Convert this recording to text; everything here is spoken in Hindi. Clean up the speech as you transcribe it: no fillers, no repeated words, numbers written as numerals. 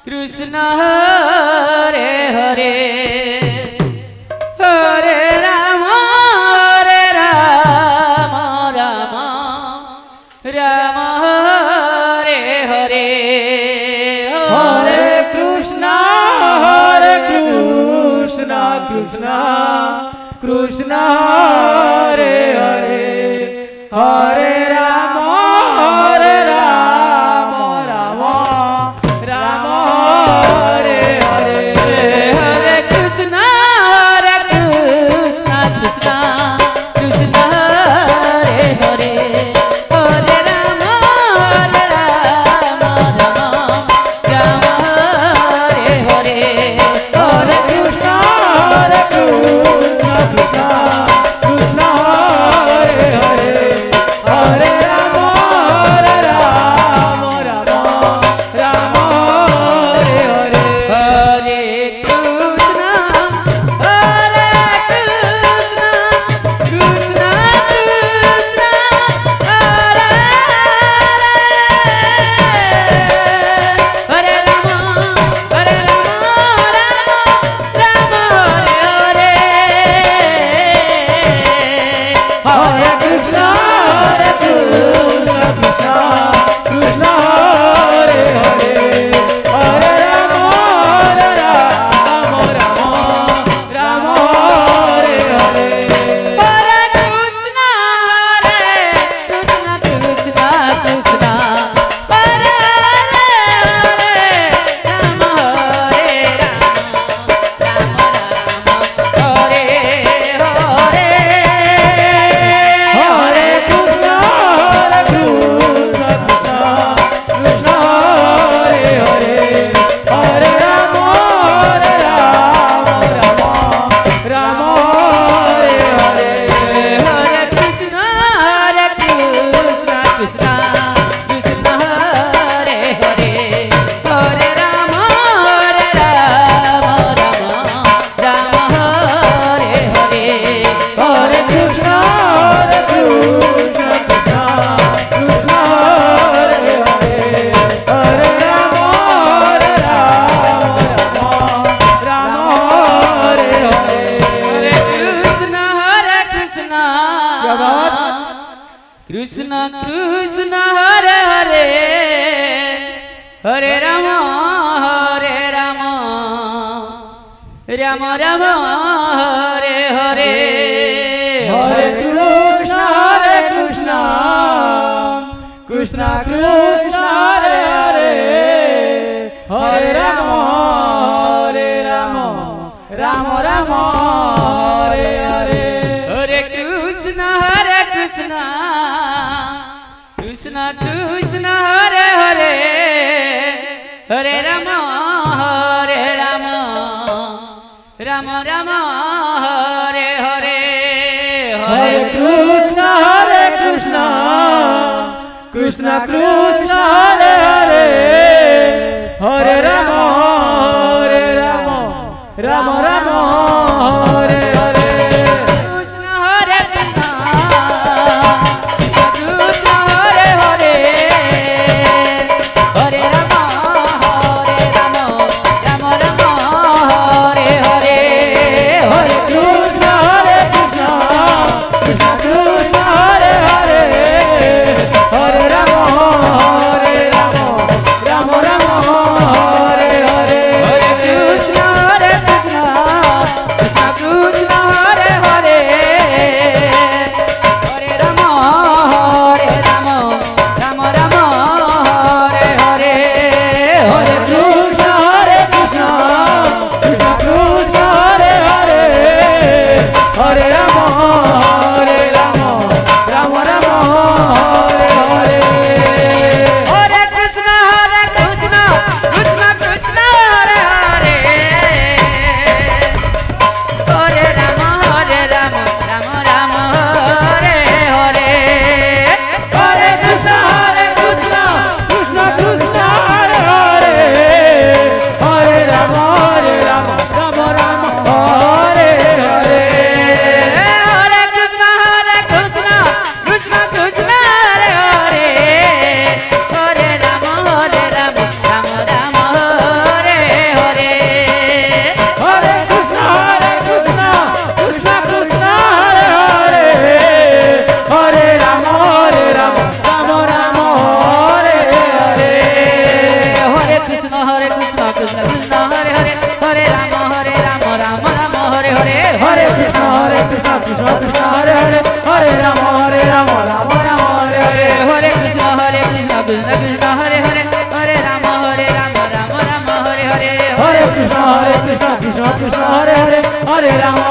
कृष्ण हरे हरे हरे राम राम राम हरे हरे हरे कृष्ण कृष्ण कृष्ण हरे हरे हरे राम राम राम हरे हरे हरे कृष्ण कृष्ण कृष्ण हरे हरे हरे राम राम राम हरे हरे हरे कृष्ण कृष्ण कृष्ण हरे हरे हरे राम राम राम हरे हरे हरे कृष्ण कृष्ण कृष्ण हरे हरे राम राम हरे हरे हरे कृष्ण कृष्ण कृष्ण हरे हरे हरे राम राम राम हरे हरे हरे कृष्ण कृष्ण कृष्ण हरे राम हरे हरे हरे कृष्ण कृष्ण हरे हरे हरे राम राम हरे हरे हरे कृष्ण कृष्ण कृष्ण हरे हरे हरे राम राम हरे हरे हरे कृष्ण कृष्ण कृष्ण हरे हरे हरे राम राम हरे हरे हरे कृष्ण क्या बात? कृष्ण कृष्ण हरे हरे हरे राम राम राम हरे हरे हरे कृष्ण कृष्ण कृष्ण हरे हरे हरे राम राम हरे हरे हरे कृष्ण कृष्ण कृष्ण हरे हरे हरे राम राम हरे हरे हरे कृष्ण कृष्ण कृष्ण हरे हरे हरे राम राम हरे हरे कृष्ण कृष्ण हरे हरे हरे राम राम हरे हरे हरे कृष्ण कृष्ण कृष्ण हरे हरे हरे राम हरे Krishna Krishna Krishna Krishna Krishna Krishna Hare Hare Hare Rama Rama Hare Hare Hare Krishna Krishna Krishna Hare Hare Hare Rama Rama Hare Hare Hare Krishna Krishna Krishna Hare Hare Hare Rama Rama Hare Hare Hare Krishna Krishna Krishna Hare Hare Hare Rama